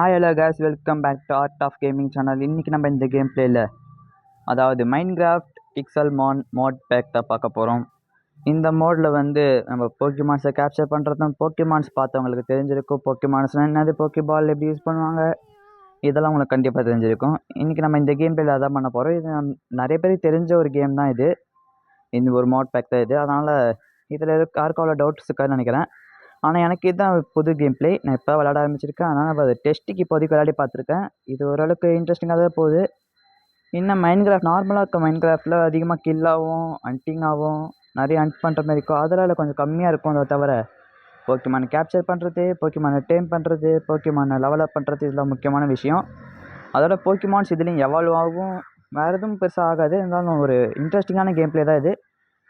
Hi hello guys, welcome back to art of gaming channel. இன்றைக்கி நம்ம இந்த game பிளேயில் அதாவது மைன்கிராஃப்ட் பிக்சல் மோட் பேக் தான் பார்க்க போகிறோம். இந்த மோடில் வந்து நம்ம போக்கிமான்ஸை கேப்சர் பண்ணுறதும், போக்கிமான்ஸ் பார்த்தவங்களுக்கு தெரிஞ்சிருக்கும். போக்கிமான்ஸ்னால் என்னது, போக்கிபால் எப்படி யூஸ் பண்ணுவாங்க, இதெல்லாம் உங்களுக்கு கண்டிப்பாக தெரிஞ்சிருக்கும். இன்றைக்கி நம்ம இந்த கேம் பிளேயில் அதான் பண்ண போகிறோம். இது நிறைய பேருக்கு தெரிஞ்ச ஒரு கேம் தான் இது. இந்த ஒரு மோட் பேக் தான் இது. அதனால் இதில் யாருக்கும் அவ்வளோ டவுட்ஸ் இருக்காதுன்னு நினைக்கிறேன். ஆனால் எனக்கு இதுதான் புது கேம் பிளே. நான் இப்போ விளையாட ஆரம்பிச்சிருக்கேன். அதனால் நான் அதை டெஸ்ட்டுக்கு இப்போதைக்கு விளையாடி பார்த்துருக்கேன். இது ஓரளவுக்கு இன்ட்ரெஸ்டிங்காக தான் போகுது. இன்னும் மைன்கிராஃப்ட் நார்மலாக இருக்க மைன்கிராஃப்டில் அதிகமாக கில்லாகவும் ஹண்டிங் ஆகும், நிறைய ஹண்ட் பண்ணுற மாதிரி இருக்கும். அதில் கொஞ்சம் கம்மியாக இருக்கும். அதை தவிர போக்கிமானை கேப்சர் பண்ணுறது, போக்கிமானை டேம் பண்ணுறது, போக்கிமானை லெவலப் பண்ணுறது, இதெல்லாம் முக்கியமான விஷயம். அதோட போக்கிமான்ஸ் இதுலேயும் எவால்வ் ஆகும். வேறு எதுவும் பெருசாக ஆகாது. இருந்தாலும் ஒரு இன்ட்ரெஸ்டிங்கான கேம் பிளே தான் இது.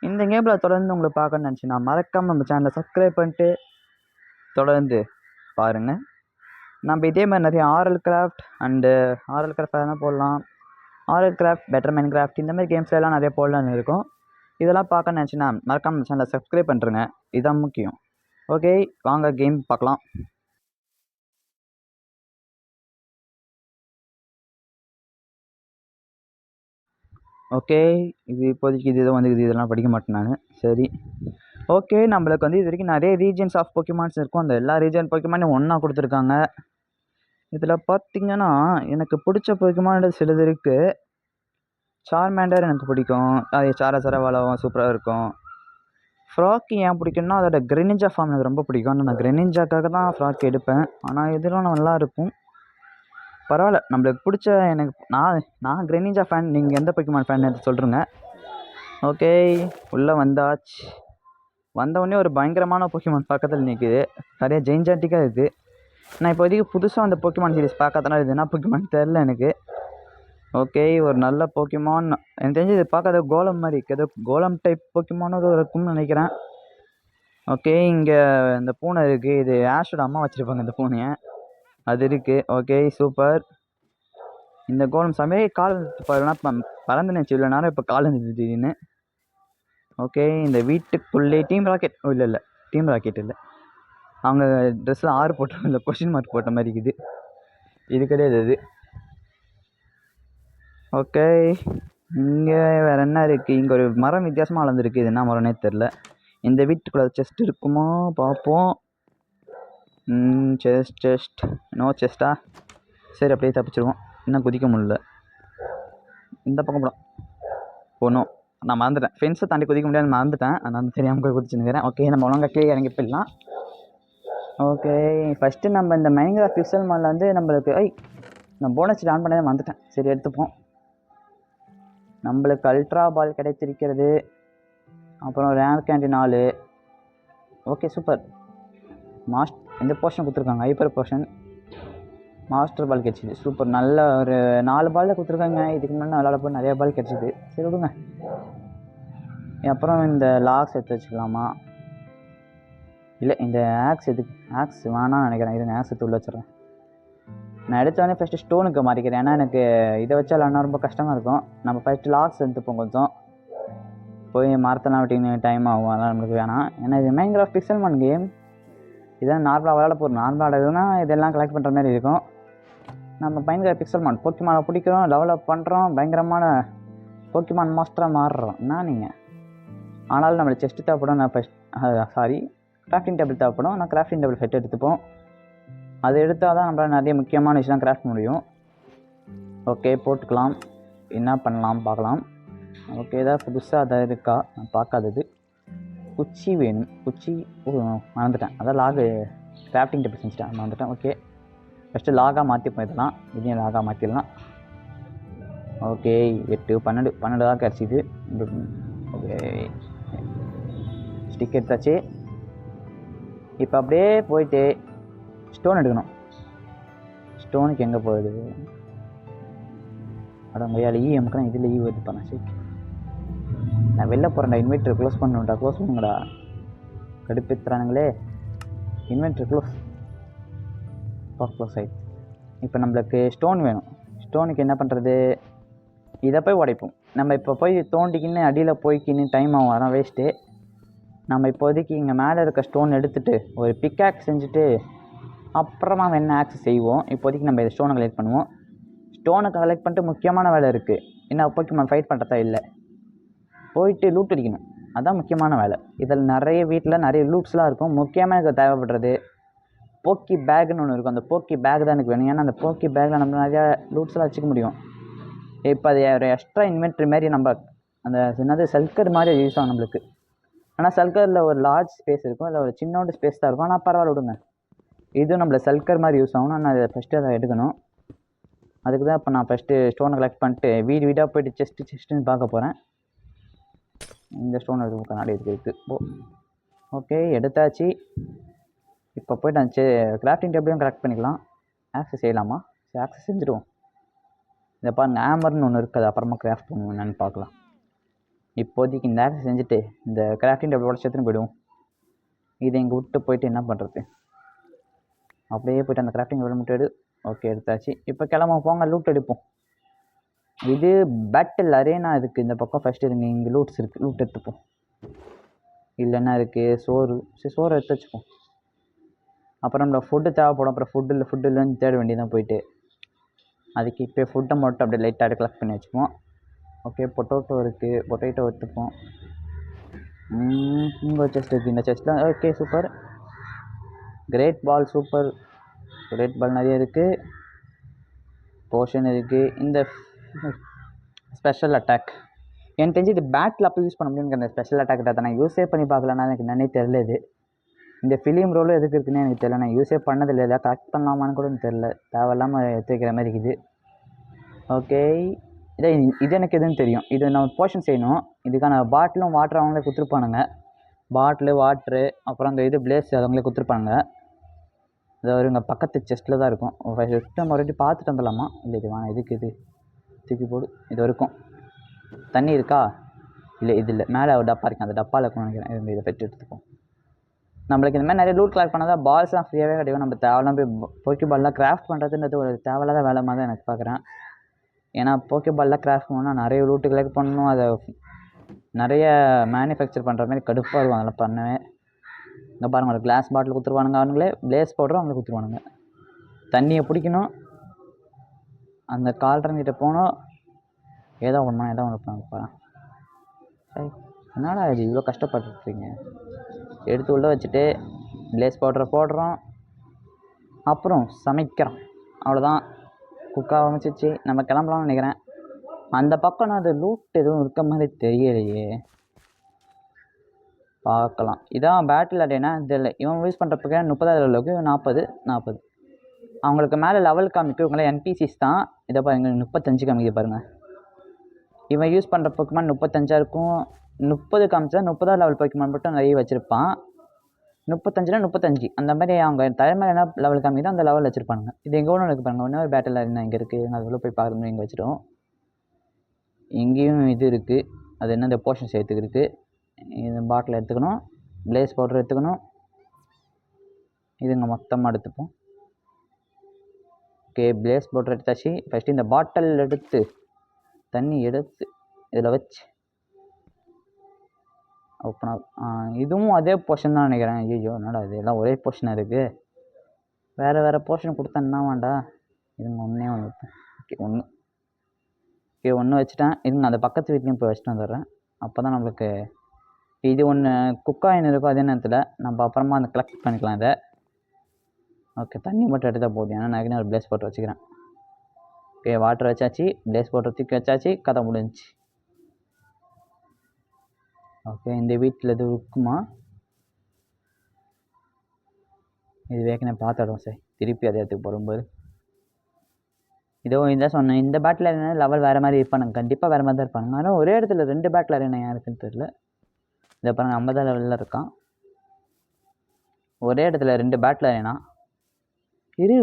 இந்த கேமில் தொடர்ந்து உங்களை பார்க்கணுன்னு நினச்சின்னா மறக்காமல் நம்ம சேனலை சப்ஸ்கிரைப் பண்ணிட்டு தொடர்ந்து பாருங்கள். நம்ம இதே மாதிரி நிறைய ஆரல் கிராஃப்ட் எதனா போடலாம். ஆரல் கிராஃப்ட், பெட்டர் மைன்கிராஃப்ட், இந்த மாதிரி கேம்ஸ்ல எல்லாம் நிறைய போடலான்னு இருக்கும். இதெல்லாம் பார்க்க நினச்சின்னா மறக்காம சேனலை சப்ஸ்கிரைப் பண்ணுறேங்க. இதுதான் முக்கியம். ஓகே, வாங்க கேம் பார்க்கலாம். ஓகே, இது இப்போதைக்கு இது வந்து இதெல்லாம் படிக்க மாட்டேன் நான். சரி, ஓகே. நம்மளுக்கு வந்து இது வரைக்கும் நிறைய ரீஜன்ஸ் ஆஃப் போக்கிமான்ஸ் இருக்கும். அந்த எல்லா ரீஜன் போக்கிமானும் ஒன்றா கொடுத்துருக்காங்க. இதில் பார்த்தீங்கன்னா எனக்கு பிடிச்ச போக்கிமான் சிலது இருக்குது. சார்மேண்டர் எனக்கு பிடிக்கும். அது சாரவாலாவும் சூப்பராக இருக்கும். ஃப்ராக்கி ஏன் பிடிக்கும்னா அதோட கிரெனிஞ்சா ஃபார்ம் எனக்கு ரொம்ப பிடிக்கும். ஆனால் நான் கிரெனிஞ்சாக்காக தான் ஃப்ராக்கி எடுப்பேன். ஆனால் இதெல்லாம் நல்லா இருக்கும். பரவாயில்ல, நம்மளுக்கு பிடிச்ச எனக்கு நான் கிரெனிஞ்சா ஃபேன். நீங்கள் எந்த போக்கிமான் ஃபேன் சொல்கிறேங்க. ஓகே, உள்ளே வந்தாச்சு. வந்தவுடனே ஒரு பயங்கரமான போக்கிமான் பக்கத்தில் நிற்குது. நிறைய ஜெயின்ஜாட்டிக்காக இருக்குது. நான் இப்போதைக்கு புதுசாக அந்த போக்கிமான் சீரிஸ் பார்க்கறதுனால இது என்ன போக்கிமான் தெரில எனக்கு. ஓகே, ஒரு நல்ல போக்கிமான். எனக்கு தெரிஞ்சு இது பார்க்காத கோலம் மாதிரி இருக்குது. ஏதோ கோலம் டைப் போக்கிமானும் ஏதோ இருக்கும்னு நினைக்கிறேன். ஓகே, இங்கே இந்த பூனை இருக்குது. இது ஆஷோட அம்மா வச்சுருப்பாங்க இந்த பூனையை. அது இருக்குது. Okay, super. இந்த கோலம் சமயம் கால் பறந்து நினச்சி இவ்வளோ நேரம் இப்போ கால் இருந்துச்சு திடீர்னு. ஓகே, இந்த வீட்டுக்குள்ளே டீம் ராக்கெட் இல்லை டீம் ராக்கெட் இல்லை, அவங்க ட்ரெஸ்ஸில் 6 போட்டோம், இல்லை கொஷின் மார்க் போட்ட மாதிரி இருக்குது. இது கிடையாது அது. ஓகே, இங்கே வேறு என்ன இருக்குது? இங்கே ஒரு மரம் வித்தியாசமாக வளர்ந்துருக்கு. இது என்ன மரம்னே தெரில. இந்த வீட்டுக்குள்ளே செஸ்ட் இருக்குமோ பார்ப்போம். செஸ்ட் நோ செஸ்ட்டா? சரி, அப்படியே தப்பிச்சிடுவோம். இன்னும் குதிக்க முடியல. இந்த பக்கம் போடும் போகணும். நான் மறந்துட்டேன், ஃபென்ஸை தாண்டி குதிக்க முடியாது மறந்துட்டேன். அதனால் தெரியாமல் போய் குதிச்சுன்னுக்கிறேன். ஓகே, நம்ம ஒழுங்காக கீழே இறங்கி போயிடலாம். ஓகே, ஃபஸ்ட்டு நம்ம இந்த மைன்கிராஃப்ட் பிக்சல் மாலில் வந்து நம்மளுக்கு நான் போனஸ் ஆன் பண்ணதே மறந்துட்டேன். சரி, எடுத்துப்போம். நம்மளுக்கு அல்ட்ரா பால் கிடைத்திருக்கிறது. அப்புறம் ரேங்க் கேண்டி 4. Okay, super. இந்த போர்ஷன் கொடுத்துருக்காங்க, ஹைப்பர் போர்ஷன். மாஸ்டர் பால் கிடச்சிது. சூப்பர். நல்ல ஒரு 4 பாலில் கொடுத்துருக்காங்க. இதுக்கு முன்னாடி விளாட போய் நிறைய பால் கிடச்சிது. சரி, விடுங்க. அப்புறம் இந்த லாக்ஸ் எடுத்து வச்சுக்கலாமா? இல்லை, இந்த ஆக்ஸ் வேணான்னு நினைக்கிறேன். இது ஆக்ஸ் எடுத்து உள்ள வச்சுறேன். நான் எடுத்தோடனே ஃபஸ்ட்டு ஸ்டோனுக்கு மாறிக்கிறேன். ஏன்னா எனக்கு இதை வச்சா விளாட்னா ரொம்ப கஷ்டமாக இருக்கும். நம்ம ஃபஸ்ட்டு லாக்ஸ் எடுத்துப்போம். கொஞ்சம் போய் மரத்தெல்லாம் விட்டிங்க டைம் ஆகும். அதெல்லாம் நம்மளுக்கு வேணாம். ஏன்னா இது மைன்கிராஃப்ட் பிக்சல்மான் கேம். இதான் நார்மலாக விளாட போகிறோம். நார்மலாக விளாடுறதுனா இதெல்லாம் கலெக்ட் பண்ணுற மாதிரி இருக்கும். நம்ம மைன்கிராஃப்ட் பிக்சல்மான் போக்கிமானை பிடிக்கிறோம், டெவலப் பண்ணுறோம், பயங்கரமான போக்கிமான் மாஸ்டராக மாறுறோம். என்ன நீங்கள்? ஆனாலும் நம்மளுக்கு செஸ்ட்டு தேவைப்படும். கிராஃப்டிங் டேபிள் தேவைப்படும். நான் கிராஃப்டிங் டேபிள் செட் எடுத்துப்போம். அது எடுத்தால் தான் நம்மளால் நிறைய முக்கியமான விஷயம் கிராஃப்ட் முடியும். ஓகே, போட்டுக்கலாம். என்ன பண்ணலாம் பார்க்கலாம். ஓகே, ஏதாவது புதுசாக அதை இருக்கா நான் பார்க்காதது. குச்சி வேணும். குச்சி மறந்துட்டேன். அதான் லாகு கிராஃப்டிங் டேபிள் செஞ்சுட்டேன், மறந்துட்டேன். ஓகே, ஃபஸ்ட்டு லாகாக மாற்றிப்போம். இதெல்லாம் இதையும் லாகாக மாற்றிடலாம். ஓகே, 8 12 தான் கிடச்சிது. ஓகே, ஸ்டிக் எடுத்தாச்சு. இப்போ அப்படியே போயிட்டு ஸ்டோன் எடுக்கணும். ஸ்டோனுக்கு எங்கே போகுது? அடங்கையால் எமுக்கணும். இதில் வருது பண்ண. சரி, நான் வெளில போகிறேன்டா. இன்வெர்ட்டர் க்ளோஸ் பண்ணுடா. க்ளோஸ் பண்ணுங்கடா. கடுப்பேற்றுறானுங்களே. இன்வெர்ட்டர் க்ளோஸ் ஆகிடுச்சு. இப்போ நம்மளுக்கு ஸ்டோன் வேணும். ஸ்டோனுக்கு என்ன பண்ணுறது? இதை போய் உடைப்போம். நம்ம இப்போ போய் தோண்டிக்கின்னு அடியில் போய்க்கின்னு டைம் ஆகும். அதான் வேஸ்ட்டு. நம்ம இப்போதைக்கு இங்கே மேலே இருக்க ஸ்டோன் எடுத்துகிட்டு ஒரு பிக்காக் செஞ்சுட்டு அப்புறமா வேணா ஆக்சஸ் செய்வோம். இப்போதைக்கு நம்ம ஸ்டோனை கலெக்ட் பண்ணுவோம். ஸ்டோனை கலெக்ட் பண்ணிட்டு முக்கியமான வேலை இருக்குது. என்ன போக்கிமான் ஃபைட் பண்ணுறதா இல்லை, போயிட்டு லூட் அடிக்கணும். அதுதான் முக்கியமான வேலை. இதில் நிறைய வீட்டில் நிறைய லூட்ஸ்லாம் இருக்கும். முக்கியமாக எனக்கு தேவைப்படுறது போக்கி பேக்குன்னு ஒன்று இருக்கும். அந்த போக்கி பேக் தான் எனக்கு வேணும். ஏன்னா அந்த போக்கி பேக்கில் நம்ம நிறையா லூட்ஸ்லாம் வச்சுக்க முடியும். இப்போ அது ஒரு எக்ஸ்ட்ரா இன்வென்ட்ரி மாதிரி நம்ம அந்த என்னது சல்கர் மாதிரி யூஸ் ஆகும் நம்மளுக்கு. ஆனால் சல்கரில் ஒரு லார்ஜ் ஸ்பேஸ் இருக்கும், இல்லை ஒரு சின்னோண்டு ஸ்பேஸ் தான் இருக்கும். ஆனால் பரவாயில்ல விடுங்க, இதுவும் நம்மள சல்கர் மாதிரி யூஸ் ஆகும். நான் அதை ஃபஸ்ட்டு அதை எடுக்கணும். அதுக்கு தான் இப்போ நான் ஃபஸ்ட்டு ஸ்டோனை கலெக்ட் பண்ணிட்டு வீடாக போய்ட்டு செஸ்ட்டுன்னு பார்க்க போகிறேன். இந்த ஸ்டோன் எடுத்து கண்ணாடி இருக்குது. ஓகே, எடுத்தாச்சு. இப்போ போய்ட்டு அந்த கிராஃப்டிங் டேபிளையும் கலெக்ட் பண்ணிக்கலாம். ஆக்சஸ் செய்யலாமா? சரி, ஆக்சஸ் செஞ்சுடுவோம். இதை பாருங்கள், ஆமர்னு ஒன்று இருக்குது. அது அப்புறமா கிராஃப்ட் பண்ணுவோம் என்னென்னு பார்க்கலாம். இப்போதைக்கு இந்த ஆக்சஸ் செஞ்சுட்டு இந்த கிராஃப்டிங் டேபிளோட சேர்த்துன்னு போய்டுவோம். இதை இங்கே விட்டு போயிட்டு என்ன பண்ணுறது? அப்படியே போய்ட்டு அந்த கிராஃப்டிங் டேபிள் மட்டும் எடு. ஓகே, எடுத்தாச்சு. இப்போ கிளம்ப போங்க, லூட் எடுப்போம். இது பேட்டில் அரேனா இருக்குது. இந்த பக்கம் ஃபஸ்ட்டு இருங்க, இங்கே லூட்ஸ் இருக்குது, லூட் எடுத்துப்போம். இல்லைன்னா இருக்குது சோறு. சரி, சோறு எடுத்து வச்சுப்போம். அப்புறம் நம்ம ஃபுட்டு தேவைப்படும். அப்புறம் ஃபுட்டு இல்லைன்னு தேட வேண்டியதான் போயிட்டு. அதுக்கு இப்போ ஃபுட்டை மட்டும் அப்படியே லைட்டாக கலெக்ட் பண்ணி வச்சுப்போம். ஓகே, பொட்டேட்டோ இருக்குது, பொட்டேட்டோ எடுத்துப்போம். இங்கே செஸ்ட் இருக்குது, இந்த செஸ்ட்டில் okay super. Great ball super, great ball நிறைய இருக்குது. போர்ஷன் இருக்குது. இந்த ஸ்பெஷல் அட்டாக் எனக்கு தெரிஞ்சு இது பேட்டில் அப்போ யூஸ் பண்ண முடியும்னு அந்த ஸ்பெஷல் அட்டாக் அதை நான் யூஸே பண்ணி பார்க்கலன்னா எனக்கு என்னன்னே தெரியல. இது இந்த ஃபிலிம் ரோலும் எதுக்கு இருக்குதுன்னு எனக்கு தெரியல. நான் யூஸே பண்ணதில்லை. எதாவது கரெக்ட் பண்ணலாமான்னு கூட எனக்கு தெரில. தேவையில்லாமல் எடுத்து வைக்கிற மாதிரி இருக்குது. ஓகே, இது எனக்கு எதுன்னு தெரியும். இது நம்ம போர்ஷன் செய்யணும். இதுக்கான பாட்டிலும் வாட்டர் அவங்களே கொடுத்துருப்பானுங்க. பாட்டிலு வாட்ரு அப்புறம் அந்த இது பிளேஸ் அவங்களே கொடுத்துருப்பாங்க. அது வருங்க பக்கத்து செஸ்ட்டில் தான் இருக்கும். நம்ம மறுபடியும் பார்த்துட்டு வந்துடலாமா? இல்லை, இது வேணாம். இதுக்கு இது தூக்கி போடு. இது வரைக்கும் தண்ணி இருக்கா? இல்லை, இது இல்லை. மேலே ஒரு டப்பா இருக்குது, அந்த டப்பாவில் இருக்கும்னு நினைக்கிறேன். இதை பெற்று எடுத்துப்போம். நம்மளுக்கு இந்த மாதிரி நிறைய லூட் கலெக்ட் பண்ணால் தான் பால்ஸ்லாம் ஃப்ரீயாகவே கிடைக்கும். நம்ம தேவையில்லாம் போய் போக்கி பால்லாம் கிராஃப்ட் பண்ணுறதுன்றது ஒரு தேவையில்லாத வேலை மாதிரி தான் எனக்கு பார்க்குறேன். ஏன்னா போக்கி பால்லாம் கிராஃப்ட் பண்ணால் நிறைய லூட்டு கலெக்ட் பண்ணணும். அதை நிறைய மேனுஃபேக்சர் பண்ணுற மாதிரி கடுப்பாக இருக்கும். அதெல்லாம் பண்ணவே. இங்கே பாருங்கள், ஒரு கிளாஸ் பாட்டில் கொடுத்துருவானுங்க அவங்களே. பிளேஸ் பவுடரும் அவங்களே கொடுத்துருவானுங்க. தண்ணியை பிடிக்கணும். அந்த கால்ரன்கிட்ட போனோம். ஏதோ ஒன்று பாருங்க. சரி, என்னடா இது இவ்வளோ கஷ்டப்பட்டுருக்கீங்க? எடுத்து உள்ளே வச்சுட்டு பிளேஸ் பவுடரை போடுறோம். அப்புறம் சமைக்கிறோம். அவ்வளோதான், குக்காக அமைச்சிச்சு. நம்ம கிளம்பலாம்னு நினைக்கிறேன். அந்த பக்கம் நான் அது லூட் எதுவும் இருக்க மாதிரி தெரியலையே. பார்க்கலாம். இதான் பேட்டில் அடையினா இதில் இவன் யூஸ் பண்ணுறப்ப 30வது லெவலுக்கு 40 அவங்களுக்கு மேலே லெவல் காமிக்கும். இவங்களாம் என்பிசிஸ் தான். இதை பாருங்க, 35 காமிக்க பாருங்கள். இவன் யூஸ் பண்ணுற போக்கிமான் 35 இருக்கும். 30 காமிச்சா 30வது லெவல் போக்கிமான் மட்டும் நிறைய வச்சுருப்பான். 35 அந்த மாதிரி அவங்க தலைமையில் என்ன லெவல் காமிக்குதோ அந்த லெவல் வச்சுருப்பாங்க. இது எங்கே ஒன்று இருக்குது பாருங்கள். இன்னொரு பேட்டில் என்ன இங்கே இருக்குது. அது உள்ள போய் பார்க்கணும். இங்கே வச்சுட்டோம். இங்கேயும் இது இருக்குது. அது என்ன, இந்த போர்ஷன் சேர்த்துக்கு இருக்குது. இது பாட்டில் எடுத்துக்கணும். பிளேஸ் பவுடர் எடுத்துக்கணும். இதுங்க மொத்தமாக எடுத்துப்போம். ஓகே, பிளேஸ் பவுடர் எடுத்தாச்சு. ஃபஸ்ட்டு இந்த பாட்டில் எடுத்து தண்ணி எடுத்து இதில் வச்சு ஓப்பன் இதுவும் அதே போர்ஷன் தான் நினைக்கிறேன். ஐயோ, என்னடா இது எல்லாம் ஒரே போர்ஷனாக இருக்குது. வேறு போர்ஷன் கொடுத்தா என்ன வேண்டா? இதுங்க ஒன்றே ஒன்று வைப்பேன். ஓகே, ஒன்று வச்சுட்டேன். இதுங்க அந்த பக்கத்து வீட்லேயும் போய் வச்சுட்டு வந்துடுறேன். அப்போ தான் நம்மளுக்கு இது ஒன்று குக்காயின் இருக்கும். அதே நேரத்தில் நம்ம அப்புறமா அந்த கலெக்ட் பண்ணிக்கலாம் இதை. ஓகே, தண்ணி மட்டும் எடுத்தால் போதும். ஏன்னா நான் ஒரு பிளேஸ் போட்டு வச்சுக்கிறேன். ஓகே, வாட்டர் வச்சாச்சு, பிளேஸ் போட்டு தூக்கி வச்சாச்சு, கதை முடிஞ்சிச்சு. ஓகே, இந்த வீட்டில் எதுவும் இருக்குமா? இது வேக்கனே பார்த்துடும் சார். திருப்பி அதே இடத்துக்கு போகும்போது இதோ இதான் சொன்னேன். இந்த பேட்டில் என்ன லெவல் வேறு மாதிரி இருப்பானுங்க. கண்டிப்பாக வேறு மாதிரி தான் இருப்பானுங்க. ஆனால் ஒரே இடத்துல 2 பேட்டில் என்ன யாருக்குன்னு தெரியல. இதை பாருங்கள், 50 லெவலில் இருக்கான். ஒரே இடத்துல 2 பேட்டில் ஏன்னா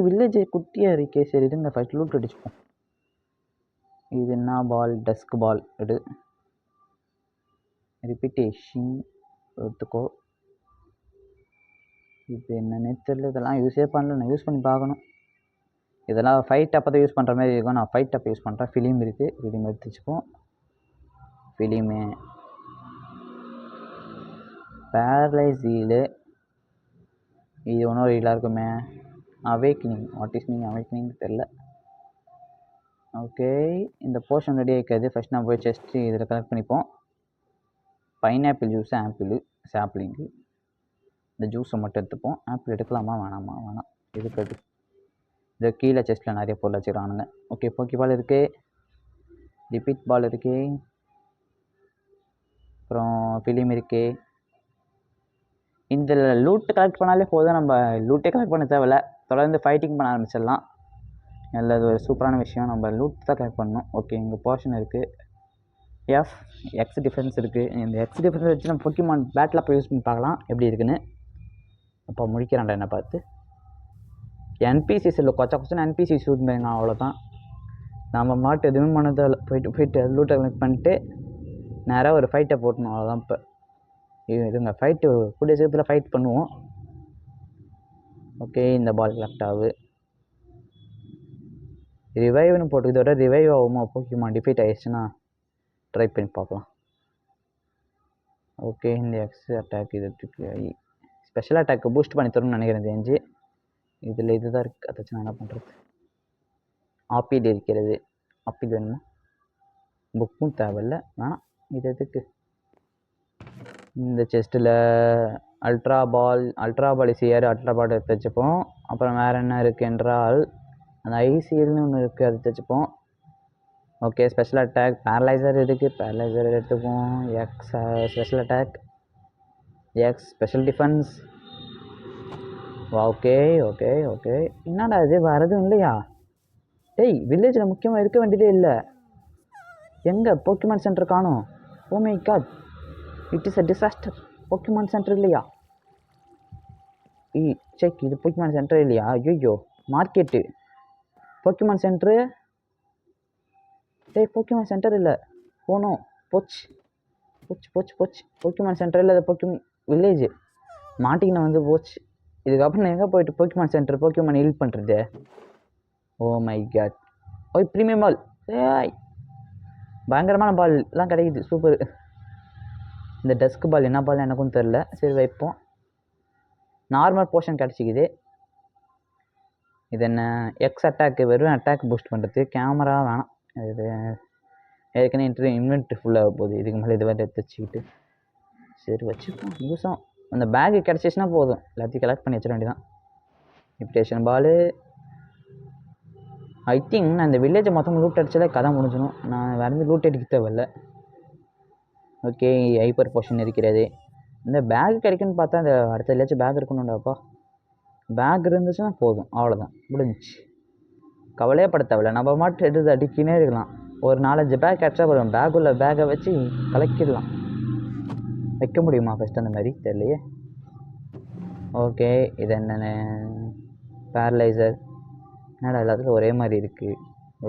வில்லேஜ் குட்டியாக இருக்கே. சரி, இதுங்க ஃபஸ்ட் லூட் அடிச்சுப்போம். இது என்ன பால்? டஸ்க் பால் எடு. ரிப்பீட்டேஷன் எடுத்துக்கோ. இது என்னன்னே தெரியல. இதெல்லாம் யூஸே பண்ணல. நான் யூஸ் பண்ணி பார்க்கணும். இதெல்லாம் ஃபைட் அப்போ தான் யூஸ் பண்ணுற மாதிரி இருக்கும். நான் ஃபைட் அப்போ யூஸ் பண்ணுறேன். ஃபிலிம் இருக்குது, ஃபிலிம் எடுத்து வச்சுப்போம். Film paralyze heal. இது ஒன்றும் ஹீலாக இருக்குமே. Awakening. What is mean awakening தெரில. ஓகே, இந்த போர்ஷன் ரெடி ஆகிக்காது. ஃபஸ்ட் நான் போய் செஸ்ட்டு இதில் கலெக்ட் பண்ணிப்போம். Pineapple juice, apple, sapling. இந்த ஜூஸை மட்டும் எடுத்துப்போம். ஆப்பிள் எடுக்கலாமா வேணாமா? வேணாம். எதுக்கு இது கீழே செஸ்ட்டில் நிறைய பொருள் வச்சுக்கிறானுங்க. ஓகே, போக்கி பால் இருக்குது, ரிப்பீட் பால் இருக்குது, அப்புறம் ஃபிலிம் இருக்குது. இந்த லூட்டு கலெக்ட் பண்ணாலே போதும். நம்ம லூட்டே கலெக்ட் பண்ண தேவையில்ல, தொடர்ந்து ஃபைட்டிங் பண்ண ஆரம்பிச்சிடலாம். நல்லது, ஒரு சூப்பரான விஷயம். நம்ம லூட் தான் கலெக்ட் பண்ணணும். ஓகே, இங்கே போர்ஷன் இருக்குது. எக்ஸ் டிஃபென்ஸ் இருக்குது. இந்த எக்ஸ் டிஃபென்ஸ் வச்சு நம்ம போக்கிமான் பேட்டில் போய் யூஸ் பண்ணி பார்க்கலாம் எப்படி இருக்குன்னு. அப்போ முடிக்கிறான்டா என்னை பார்த்து. என்பிசிஸில் கொச்சன் என்பிசி ஷூட் பண்ணுங்க, அவ்வளோதான். நம்ம மாட்டு எதுவுமே பண்ணதில்லை. போயிட்டு லூட்டை கலெக்ட் பண்ணிட்டு நேராக ஒரு ஃபைட்டை போட்டணும், அவ்வளோதான். இப்போ இதுங்க ஃபைட்டு கூடிய சீக்கிரத்தில் ஃபைட் பண்ணுவோம். ஓகே, இந்த பால் கலெக்ட் ஆகுது. ரிவைவ்னு போட்டு இதோட ரிவைவ் ஆகுமா? போக்கிமான் டிஃபீட் ஆகிடுச்சுன்னா ட்ரை பண்ணி பார்க்கலாம். ஓகே, இந்த எக்ஸ் அட்டாக் இது ஸ்பெஷல் அட்டாக்கு பூஸ்ட் பண்ணி தரும்னு நினைக்கிறேன் தெரிஞ்சு. இதில் இதுதான் இருக்குது. அதை வச்சு நான் என்ன பண்ணுறது? ஆப்பிள் இருக்கிறது. ஆப்பிள் வேணுமா? புக்கும் தேவையில்லை, வேணாம். இது எதுக்கு? இந்த செஸ்ட்டில் அல்ட்ரா பால் சிஆர் அல்ட்ரா பால் எடுத்து வச்சுப்போம். அப்புறம் வேறு என்ன இருக்குது என்றால் அந்த ஐசிஎல்னு ஒன்று இருக்குது, அது வச்சுப்போம். ஓகே, ஸ்பெஷல் அட்டாக் பேரலைசர் இருக்குது, பேரலைசர் எடுத்துப்போம். X special attack, X special defence. Okay okay okay, என்னடா இது வரதும் இல்லையா? டேய், வில்லேஜில் முக்கியமாக இருக்க வேண்டியதே இல்லை. எங்கே போக்கிமான் சென்டர் காணும்? Oh my God, it is a disaster. Pokemon centre இல்லையா? செக், இது போக்கிமான் சென்டர் இல்லையா? ஐயோ, மார்க்கெட்டு போக்கிமான் சென்டரு. டேய், போக்கிமான் சென்டர் இல்லை. போனோம், போச்சு போச்சு போச்சு போச்சு. போக்கிமான் சென்டர் இல்லை, அது போக்கிமான் வில்லேஜ். மாட்டிக்கின்னு வந்து போச்சு. இதுக்கப்புறம் எங்கே போயிட்டு போக்கிமான் சென்டர் போக்கிமான் ஹீல் பண்ணுறது? Oh my God. ஓய், ப்ரீமியம் பால். ஏய், பயங்கரமான பால்லாம் கிடைக்குது, சூப்பர். இந்த டஸ்க் பால் என்ன பால் எனக்கும் தெரில. சரி, வைப்போம். நார்மல் போர்ஷன் கிடச்சிக்குது. இது என்ன? எக்ஸ் அட்டாக்கு, வெறும் அட்டாக் பூஸ்ட் பண்ணுறது. கேமரா வேணாம், இது ஏற்கனவே இன்வென்ட்ரி ஃபுல்லாக போகுது. இதுக்கு மேலே இது வேறு எடுத்து வச்சுக்கிட்டு சரி வச்சுப்போம். யூஸாக அந்த பேக்கு கிடச்சிச்சின்னா போதும், எல்லாத்தையும் கலெக்ட் பண்ணி வச்சிட வேண்டியதான். Invitation ball. ஐ திங்க் நான் இந்த வில்லேஜை மொத்தம் லூட் அடிச்சாலே கதை முடிஞ்சிடும். நான் வேறு எந்த லூட் அடிக்க தேவையில்ல. ஓகே, ஹைப்பர் போர்ஷன் இருக்கிறது. இந்த பேக் கிடைக்குன்னு பார்த்தா இந்த அடுத்த வில்லேஜ் பேக் இருக்கணும்டாப்பா. பேக் இருந்துச்சுன்னா போதும், அவ்வளோதான், முடிஞ்சிச்சு. கவலையே பட தேவையில்ல, நம்ம மட்டும் எடுத்து அடிக்கினே இருக்கலாம். ஒரு 4-5 பேக் கிடச்சா போதும், பேக் உள்ள பேக்கை வச்சு கலக்கிடலாம். வைக்க முடியுமா ஃபஸ்ட் அந்த மாதிரி? தெரியலையே. ஓகே, இது என்னென்ன? பேரலைசர். என்னடா எல்லாத்துக்கும் ஒரே மாதிரி இருக்குது.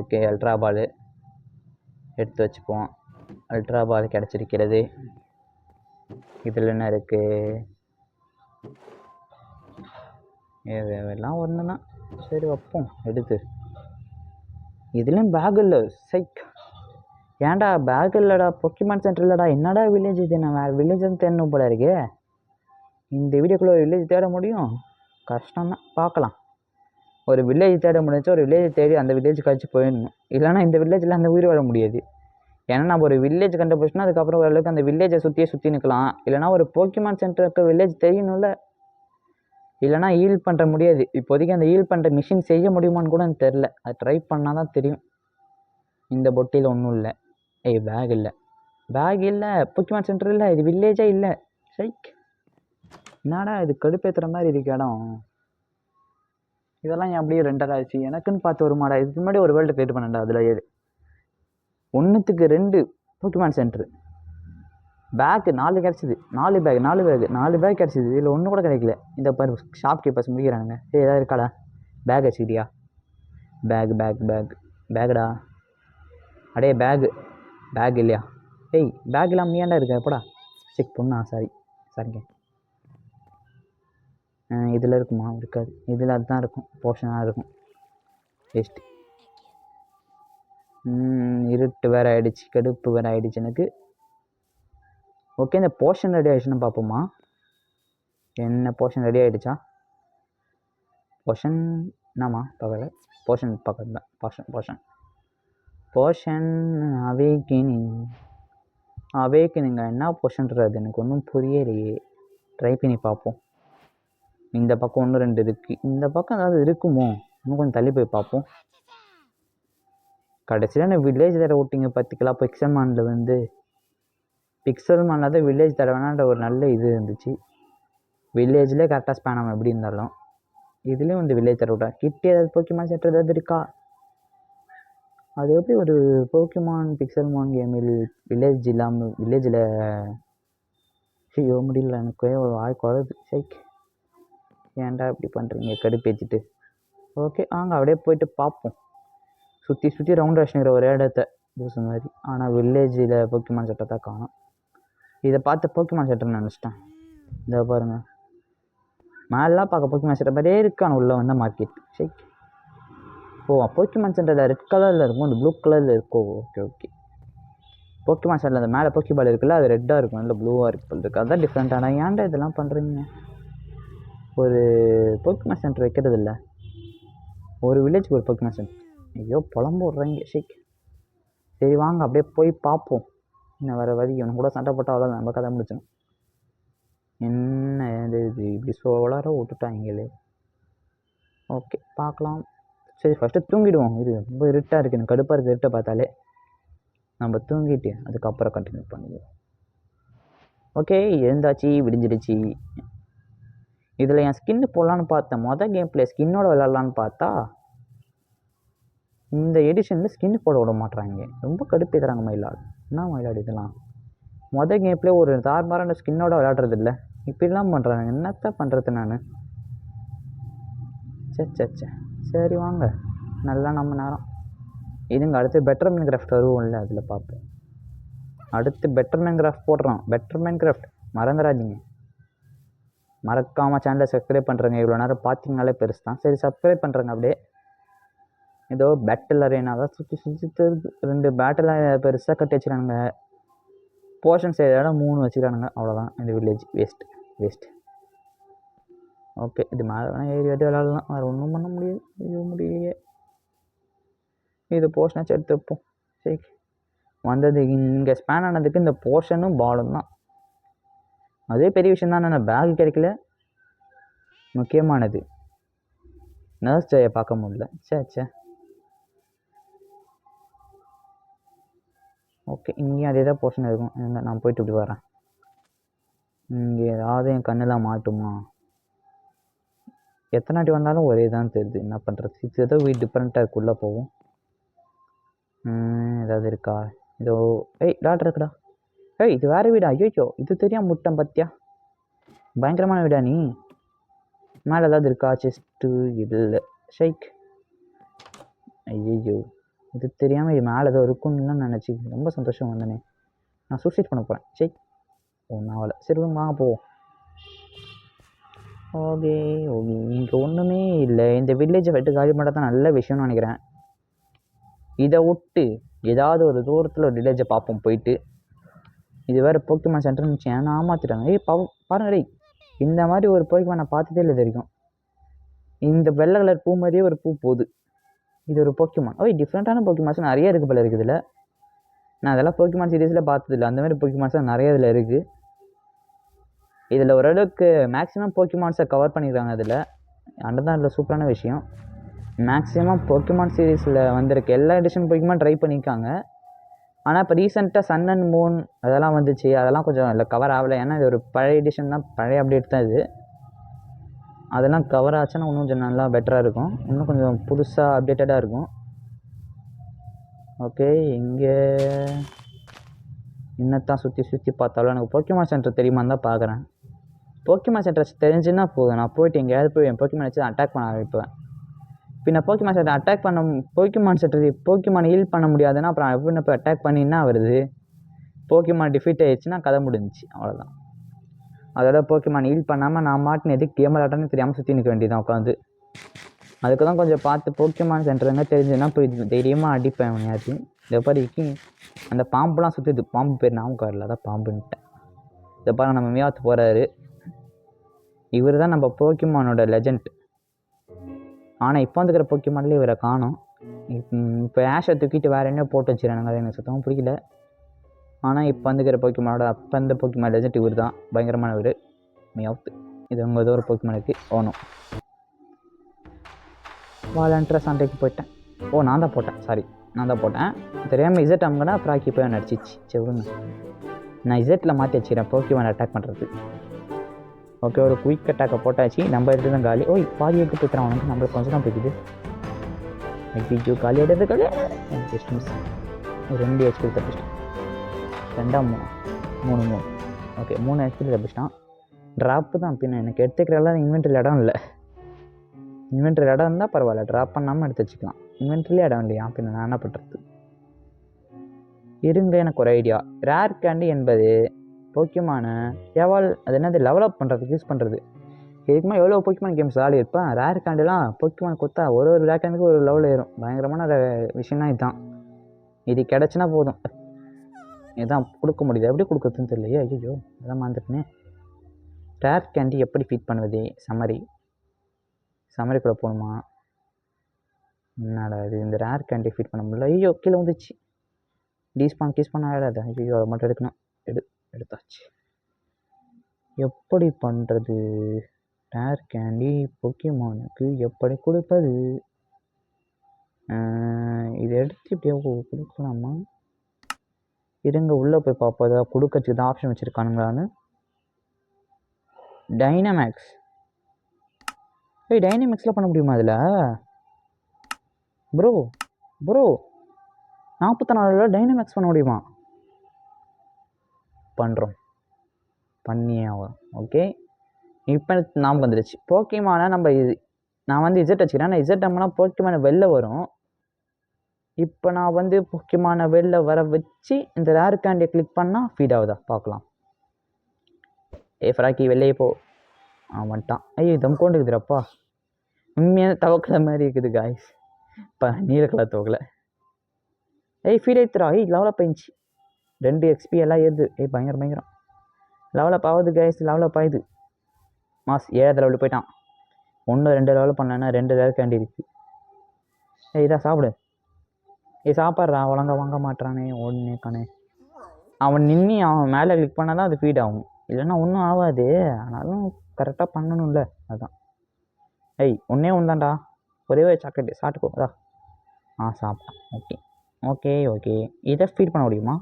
ஓகே, அல்ட்ரா பால் எடுத்து வச்சுப்போம். அல்ட்ரா பால் கிடச்சிருக்கிறது. இதில் என்ன இருக்குது? எல்லாம் ஒன்று தான். சரி, வைப்போம் எடுத்து. இதுலேயும் பேக் இல்லை. சைக், ஏன்டா பேக் இல்லைடா? போக்கிமான் சென்டர் இல்லைடா. என்னடா வில்லேஜ் இது? நான் வேறு வில்லேஜ் வந்து தேடணும் போல இருக்கே. இந்த வீடியோக்குள்ளே ஒரு வில்லேஜ் தேட முடியும்? கஷ்டம்தான், பார்க்கலாம். ஒரு வில்லேஜ் தேட முடிஞ்சா ஒரு வில்லேஜ் தேடி அந்த வில்லேஜ் கழிச்சு போயிடணும். இல்லைனா இந்த வில்லேஜில் அந்த உயிர் வாழ முடியாது. ஏன்னா நம்ம ஒரு வில்லேஜ் கண்டுபிடிச்சோன்னா அதுக்கப்புறம் ஓரளவுக்கு அந்த வில்லேஜை சுற்றி நிற்கலாம். இல்லைனா ஒரு போக்கிமான் சென்டருக்கு வில்லேஜ் தெரியணும்ல. இல்லைனா ஹீல் பண்ணுற முடியாது. இப்போதைக்கு அந்த ஹீல் பண்ணுற மிஷின் செய்ய முடியுமான்னு கூட எனக்கு தெரில. அது ட்ரை பண்ணால் தான் தெரியும். இந்த பொட்டியில் ஒன்றும் இல்லை. பேக் இல்லை, பேக் இல்லை, போக்கிமான் சென்டர் இல்லை, இது வில்லேஜே இல்லை. சைக், என்னடா இது கடுப்பேற்றுற மாதிரி இருக்கு இடம். இதெல்லாம் அப்படியே ரெண்டரை ஆச்சு. எனக்குன்னு பார்த்து ஒரு மாடா. இதுக்கு முன்னாடி ஒரு வேர்ல்டு கிரியேட் பண்ணேன்டா. அதில் 1க்கு 2 போக்கிமான் சென்டரு. பேக்கு 4 கிடச்சிது. 4 பேக் கிடச்சிது. இதில் ஒன்று கூட கிடைக்கல. இந்த பாரு, ஷாப் கீப்பர்ஸ் முடிக்கிறானுங்க. ஏதாவது இருக்காடா? பேக் வச்சுக்கிட்டியா? பேக்குடா. அடே பேக் இல்லையா? பேக் இல்லாமல் நீ ஏன்டா இருக்க? எப்படா? செக் பண்ணா. சரிங்க. இதில் இருக்குமா? இருக்காது. இதில் அதுதான் இருக்கும், போர்ஷனாக இருக்கும். வேஸ்ட்டு. இருட்டு வேறு ஆகிடுச்சு, கடுப்பு வேறு ஆகிடுச்சு எனக்கு. ஓகே, இந்த போர்ஷன் ரெடி ஆகிடுச்சுன்னு பார்ப்போமா? என்ன போர்ஷன் ரெடி ஆகிடுச்சா? போஷன் என்னம்மா பார்க்கல, போஷன் பார்க்கல, போஷன் போஷன் அவேக்கினிங்க என்ன போஷன்றது எனக்கு ஒன்றும் புரியலையே. ட்ரை பண்ணி பார்ப்போம். இந்த பக்கம் 1 2 இருக்குது. இந்த பக்கம் ஏதாவது இருக்குமோ? இன்னும் கொஞ்சம் தள்ளி போய் பார்ப்போம். கடைசியில் நான் வில்லேஜ் தடவை விட்டிங்க பார்த்திக்கலாம். பிக்சல்மானில் வந்து பிக்சல்மானில் தான் வில்லேஜ் தடவைனான்ற ஒரு நல்ல இது இருந்துச்சு. வில்லேஜ்லேயே கரெக்டாக ஸ்பேன் ஆகும் எப்படி இருந்தாலும். இதுலேயும் வந்து வில்லேஜ் தடவை விட்டா கிட்டே ஏதாவது போக்கிமான் சென்டர் ஏதாவது இருக்கா? அது எப்படி ஒரு போக்கிமான் பிக்சல்மான் கேமில் வில்லேஜ் இல்லாமல் வில்லேஜில் ஐயோ முடியல எனக்கு ஒரு வாய் குழது. சைக் ஏன்டா இப்படி பண்ணுறீங்க கடுப்பேற்றிட்டு. ஓகே வாங்க அப்படியே போயிட்டு பார்ப்போம். சுற்றி ரவுண்ட் அடிச்சுங்கிற ஒரு இடத்த பூசு மாதிரி. ஆனால் வில்லேஜில் போக்கிமான் செட்டை தான் காணும். இதை பார்த்து போக்கிமான் செட்டர்னு நினச்சிட்டேன். இதை பாருங்கள் மேலாம் பார்க்க போக்கிமான் செட்டர் மாதிரியே இருக்கான உள்ளே வந்த மார்க்கெட். சரி போக்கிமான் சென்டரில் ரெட் கலரில் இருக்கும், அந்த ப்ளூ கலரில் இருக்கும். ஓகே போக்கிமான் சென்டரில் அந்த மேலே போக்கிபால் இருக்குல்ல, அது ரெட்டாக இருக்கும், இல்லை ப்ளூவாக இருக்குது. அதுதான் டிஃப்ரெண்ட்டான. ஏன்டா இதெல்லாம் பண்ணுறீங்க? ஒரு போக்கிமான் சென்டர் வைக்கிறது இல்லை, ஒரு வில்லேஜுக்கு ஒரு போக்கிமான் சென்டர். ஐயோ புலம்பு விட்றாங்க. சரி வாங்க அப்படியே போய் பார்ப்போம். இன்னும் வேறு வழி இவனு கூட சண்டை போட்டால் அவ்வளோ நம்ம கதை முடிச்சிடும். என்ன இது இப்படி சோலார விட்டுட்டாங்களே. ஓகே பார்க்கலாம். சரி ஃபஸ்ட்டு தூங்கிடுவோம். இது ரொம்ப இருட்டாக இருக்குது, எனக்கு கடுப்பாக இருக்குது இருட்டை பார்த்தாலே. நம்ம தூங்கிட்டு அதுக்கப்புறம் கண்டினியூ பண்ணிடுவோம். ஓகே எழுந்தாச்சு, விடிஞ்சிடுச்சு. இதில் என் ஸ்கின்னு போடலான்னு பார்த்தேன். மொதல் கேம் பிளே ஸ்கின்னோட விளாட்லான்னு பார்த்தா இந்த எடிஷனில் ஸ்கின்னு போட விட மாட்டுறாங்க. ரொம்ப கடுப்பேற்றுறாங்க மயிலாடு. என்ன மயிலாடு இதெல்லாம்? மொதல் கேம் பிளே ஒரு தார்மாரான ஸ்கின்னோட விளையாடுறது இல்லை, இப்படிலாம் பண்ணுறாங்க. என்னத்தான் பண்ணுறது நான்? சே சரி வாங்க நல்லா நம்ம நேரம் இதுங்க. அடுத்து பெட்டர் மைன் கிராஃப்ட் வருவோம்ல, அதில் பார்ப்போம். அடுத்து பெட்டர் மைன் கிராஃப்ட் போடுறோம். பெட்டர் மைன் கிராஃப்ட் மறந்துடாதீங்க. மறக்காமல் சேனலை சப்ஸ்கிரைப் பண்ணுறேங்க. இவ்வளோ நேரம் பார்த்தீங்கனாலே பெருசு தான். சரி சப்ஸ்கிரைப் பண்ணுறேங்க. அப்படியே ஏதோ பேட்டில் அரேனா தான் சுற்றி 2 பேட்டில் பெருசாக கட்டி வச்சுக்கிறானுங்க. போர்ஷன்ஸ் ஏதாவது 3 வச்சுக்கிறானுங்க. அவ்வளோதான். இந்த வில்லேஜ் வேஸ்ட். ஓகே இது மேலே வேணால் ஏறி வந்து விளாட்லாம், வேறு ஒன்றும் பண்ண முடியலையே. இது போர்ஷனாச்சும் எடுத்து வைப்போம். சரி வந்தது இங்கே ஸ்பேன் ஆனதுக்கு இந்த போர்ஷனும் பாலும் தான். அதே பெரிய விஷயம் தான். நான் பேக் கிடைக்கல, முக்கியமானது நர்ஸ் ஜெயை பார்க்க முடியல. சே ஓகே இங்கேயும் அதே தான் போர்ஷன் இருக்கும். நான் போயிட்டு இப்படி வரேன். இங்கே ஏதாவது என் கண்ணெல்லாம் மாட்டுமா? எத்தனை வாட்டி வந்தாலும் ஒரே தான் தெரியுது. என்ன பண்ணுறது? இது ஏதோ வீடு டிஃப்ரெண்ட்டாக இருக்குள்ளே போவோம். ஏதாவது இருக்கா? இதோ டாக்டர் இருக்குடா. இது வேறு வீடா? ஐயோ இது தெரியாமல் முட்டம் பத்தியா? பயங்கரமான வீடா நீ? மேலே ஏதாவது இருக்கா? செஸ்ட்டு இல்லை. ஷைக் ஐயோ இது தெரியாமல் இது மேலே ஏதோ இருக்குன்னு நினச்சி ரொம்ப சந்தோஷம் வந்தனே. நான் சூசைட் பண்ண போகிறேன். ஒன்றும் ஆகலை. சரி வாங்க போவோம். ஓகே இங்கே ஒன்றுமே இல்லை. இந்த வில்லேஜை விட்டு காலி பண்ணால் தான் நல்ல விஷயம்னு நினைக்கிறேன். இதை விட்டு ஏதாவது ஒரு தூரத்தில் ஒரு வில்லேஜை பார்ப்போம் போயிட்டு. இது வேறு போக்கிமான் சென்டர்னு வச்சு ஏன்னா ஏமாற்றிட்டாங்க. பாருங்க இந்த மாதிரி ஒரு போக்கிமான் நான் பார்த்ததே இல்லை இது வரைக்கும். இந்த வெள்ளை கலர் பூ மாதிரியே ஒரு பூ போகுது. இது ஒரு போக்கிமான். டிஃப்ரெண்ட்டான போக்கிமான்ஸ் நிறைய இருக்குது போல இருக்குது இதில். நான் அதெல்லாம் போக்கிமான் சீரீஸில் பார்த்ததில்லை. அந்த மாதிரி போக்கிமான்ஸ் நிறைய இதில் இருக்குது. இதில் ஓரளவுக்கு மேக்ஸிமம் போக்கிமான்ஸை கவர் பண்ணியிருக்காங்க. அதில் அதுதான் இதில் சூப்பரான விஷயம். மேக்ஸிமம் போக்கிமான் சீரீஸில் வந்திருக்க எல்லா எடிஷன் போக்கிமான் ட்ரை பண்ணியிருக்காங்க. ஆனால் இப்போ ரீசெண்டாக சன் அண்ட் மூன் அதெல்லாம் வந்துச்சு, அதெல்லாம் கொஞ்சம் இல்லை கவர் ஆகலை. ஏன்னா இது ஒரு பழைய எடிஷன் தான், பழைய அப்டேட் தான் இது. அதெல்லாம் கவர் ஆச்சுன்னா இன்னும் கொஞ்சம் நல்லா பெட்டராக இருக்கும், இன்னும் கொஞ்சம் புதுசாக அப்டேட்டடாக இருக்கும். ஓகே இங்கே இன்னத்தான் சுற்றி பார்த்தாலும் எனக்கு போக்கிமான் சென்டர் தெரியுமான்னு தான் பார்க்குறேன். போக்கிமான் சென்டர் தெரிஞ்சுன்னா போதும், நான் போய்ட்டு எங்கேயாவது போய் என் போக்கிமான் வச்சு அட்டாக் பண்ண ஆரம்பிப்பேன். பின்ன போக்கிமான் சென்டர் அட்டாக் பண்ண போக்கிமான் சென்டர் போக்கிமான் ஹீல் பண்ண முடியாதுன்னா அப்புறம் எப்படின்னு போய் அட்டாக் பண்ணின்னா வருது. போக்கிமான் டிஃபீட் ஆயிடுச்சுன்னா கதை முடிஞ்சிச்சு, அவ்வளோதான். அதோட போக்கிமான் ஹீல் பண்ணாமல் நான் மாட்டின எதுக்கு கேம் விளாட்டன்னு தெரியாமல் சுற்றி நிற்க வேண்டியதான் உட்காந்து. அதுக்கு தான் கொஞ்சம் பார்த்து போக்கிமான் சென்டருங்க தெரிஞ்சுன்னா போய் தைரியமாக அடிப்பேன் அவனையாச்சு. இதை பாரு அந்த பாம்புலாம் சுற்றுது, பாம்பு பேர் நாம வரல, அதான் பாம்புன்ட்டேன். இதை பாருங்க நம்ம மியாத்து போகிறாரு. இவர் தான் நம்ம போக்கிமானோட லெஜண்ட். ஆனால் இப்போ வந்துக்கிற போக்கிமான்லேயே இவரை காணும். இப்போ ஆஷை தூக்கிட்டு வேறு என்ன போட்டு வச்சுருக்காங்க, அது எனக்கு சுத்தமாக பிடிக்கல. ஆனால் இப்போ வந்துக்கிற போக்கிமானோட அப்போ அந்த போக்கிமான் லெஜெண்ட் இவர் தான், பயங்கரமானவர். மியாவுத்து இது உங்கள் ஏதோ ஒரு போக்கிமான் இருக்குது. ஓனும் வாலண்டரை சண்டைக்கு போயிட்டேன். நான் தான் போட்டேன், சாரி நான் தான் போட்டேன். தெரியாமல் இசட் அமுங்கன்னா ஃப்ராக்கி போய் நடிச்சிச்சு. சரி விடுங்க, நான் இசட்டில் மாற்றி வச்சுக்கிறேன் போக்கிமான் அட்டாக் பண்ணுறது. ஓகே, ஒரு குயிக் அட்டாக்கை போட்டாச்சு. நம்ம எடுத்து தான் காலி. பாதி எடுத்து போய்க்கிறான் அவனுக்கு, நம்மளுக்கு கொஞ்சம் தான் போய்க்குது. ஐயோ காலி எடுத்து காலி. Just miss. 2 ஹெச்பி தப்பிச்சிட்டான். 2 3 ஓகே 3 ஹெச்பி தப்பிச்சிட்டான். ட்ராப்பு தான் பின்ன எனக்கு எடுத்துக்கிறலாம். இன்வென்ட்ரியில் இடம் இல்லை. இன்வென்ட்ரியில் இடம் இருந்தால் பரவாயில்ல, ட்ராப் பண்ணாமல் எடுத்து வச்சுக்கலாம். இன்வென்ட்ரிலே இடம் இல்லையா, பின்ன நான் என்ன பண்ணுறது? இருங்க, எனக்கு ஒரு ஐடியா. ரேர் கேண்டி என்பது போக்கியமான எவால் அது என்னது லெவலப் பண்ணுறதுக்கு யூஸ் பண்ணுறது. இதுக்குமா எவ்வளோ போக்கியமான கேம்ஸ் ஆடி இருப்பேன். ரேர் கேண்டிலாம் போக்கியமான கொடுத்தா ஒரு ரேர் கேண்டுக்கு ஒரு லெவலில் ஏறும். பயங்கரமான விஷயம்னா இதுதான். இது கிடச்சினா போதும். இதுதான் கொடுக்க முடியுது. எப்படி கொடுக்குறதுன்னு தெரியலையே. ஐயோ அதான் மறந்துட்டேனே. ரேர் கேண்டி எப்படி ஃபீட் பண்ணுவது? சம்மரிக்குள்ளே போகணுமா? என்னடா இது, இந்த ரேர் கேண்டி ஃபீட் பண்ண முடியல. ஐயோ கீழே வந்துச்சு. டீஸ்பான் ஆகிடாது. ஐயோ அதை மட்டும் எடுக்கணும். எடுத்தாச்சு. எப்படி பண்ணுறது? ரேர் கேண்டி போக்கிமானுக்கு எப்படி கொடுப்பது? இதை எடுத்து இப்படியே கொடுக்கலாமா? இருங்க உள்ளே போய் பார்ப்போம். ஏதாவது கொடுக்கறதுக்கு தான் ஆப்ஷன் வச்சுருக்கானுங்களான்னு. டைனமேக்ஸ். டைனமேக்ஸில் பண்ண முடியுமா அதில்? ப்ரோ 44 டைனமேக்ஸ் பண்ண முடியுமா? பண்ணுறோம், பண்ணியே ஆகும். ஓகே, இப்போ நாம் வந்துடுச்சு. போக்கிமான நம்ம நான் வந்து இசட் வச்சுக்கிறேன். நான் இசட் நம்மனா போக்கிமான வெளில வரும். இப்போ நான் வந்து போக்கிமான வெளில வர வச்சு இந்த ரேர் கேண்டியை கிளிக் பண்ணால் ஃபீட் ஆகுதா பார்க்கலாம். ஃப்ராக்கி வெளியே போ. வந்துட்டான். ஐயோ தம் கொண்டுக்குதுரப்பா. உண்மையான தவக்கலை மாதிரி இருக்குது காய்ஸ். இப்போ நீல கலர் தவக்கலை. ஃபீட் ஆயிடுத்துரா. லெவலப் ஆயிடுச்சு. 2 எக்ஸ்பி எல்லாம் ஏறுது. பயங்கரம் லெவலப் ஆகுது கைஸ். லெவலப் ஆகுது. மாஸ் 7வது லெவலில் போயிட்டான். 1-2 லெவலில் பண்ணலன்னா 2 ரேர் கேண்டி இருக்குது. இதான் சாப்பிடு. சாப்பாடுறா. ஒழுங்கா வாங்க மாட்டானே. ஓடுனே கானே. அவன் நின்று அவன் மேலே கிளிக் பண்ணால் தான் அது ஃபீட் ஆகும், இல்லைன்னா ஒன்றும் ஆகாது. ஆனாலும் கரெக்டாக பண்ணணும்ல, அதுதான். ஒன்றே தான்டா. ஒரே சாக்லேட் சாப்பிட்டுக்கோ. சாப்பிட்டான். ஓகே இதை ஃபீட் பண்ண முடியுமா?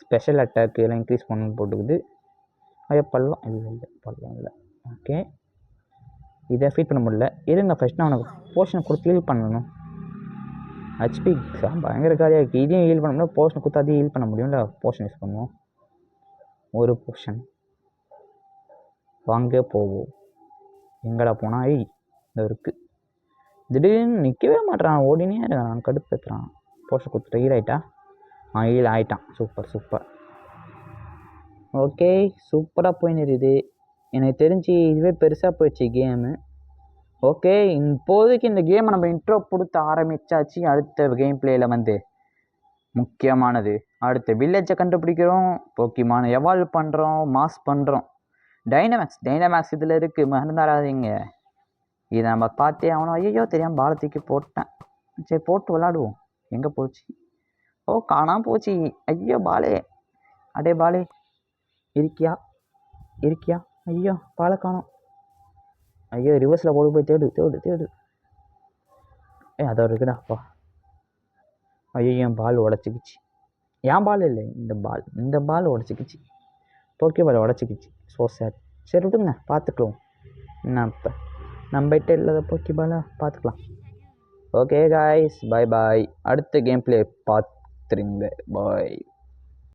ஸ்பெஷல் அட்டாக் எல்லாம் இன்க்ரீஸ் பண்ணணும்னு போட்டுக்குது. பள்ளம் இல்லை. ஓகே, இதை ஃபீட் பண்ண முடியல. இருங்க ஃபஸ்ட் நான் அவனுக்கு போர்ஷனை கொடுத்து ஹீல் பண்ணணும். ஹெச்பி பயங்கர காலியாக இருக்குது. இதையும் ஹீல் பண்ண முடியும். போர்ஷனை கொடுத்து அதையும் ஹீல் பண்ண முடியும்ல. போர்ஷன் யூஸ் பண்ணுவோம். ஒரு போர்ஷன் வாங்க போவோம். எங்கடா போனால் இந்த இருக்குது. திடீர்னு நிற்கவே மாட்டேறான். ஓடினே இருக்கான். கடுப்பேற்றுறான். போர்ஷன் கொடுத்துட்டு ஹீல் ஆகிட்டா. ஹீல் ஆகிட்டான். சூப்பர். ஓகே, சூப்பராக போயின்னு இருக்குது. எனக்கு தெரிஞ்சு இதுவே பெருசாக போயிடுச்சு கேமு. ஓகே, இப்போதைக்கு இந்த கேமை நம்ம இன்ட்ரோ கொடுத்து ஆரம்பித்தாச்சு. அடுத்த கேம் பிளேயில் வந்து முக்கியமானது அடுத்த வில்லேஜை கண்டுபிடிக்கிறோம். போக்கிமான் எவால்வ் பண்ணுறோம். மாஸ் பண்ணுறோம். டைனமேக்ஸ் இதில் இருக்குது, மறந்துடாதீங்க. இதை நம்ம பார்த்தே ஆகணும். ஐயோ தெரியாமல் பாலை தூக்கி போட்டேன். சரி போட்டு விளாடுவோம். எங்கே போச்சு? காணாமல் போச்சு. ஐயோ பாலே. அடே பாலே இருக்கியா? ஐயோ பாலை காணோம். ஐயோ ரிவர்ஸில் போய் தேடு. அதோ இருக்குடாப்பா. ஐயோ என் பால் உடச்சிக்கிச்சு. என் பால் இல்லை, இந்த பால் உடச்சிக்கிச்சு. போக்கே பால் உடச்சிக்கிச்சு. So sad. சரி விடுங்க, பார்த்துக்கலாம். என்ன இப்போ நம்மகிட்ட இல்லாத போக்கே பாலை பார்த்துக்கலாம். ஓகே காய்ஸ், பாய். அடுத்த கேம் பிளே பார்த்துருங்க. பாய்.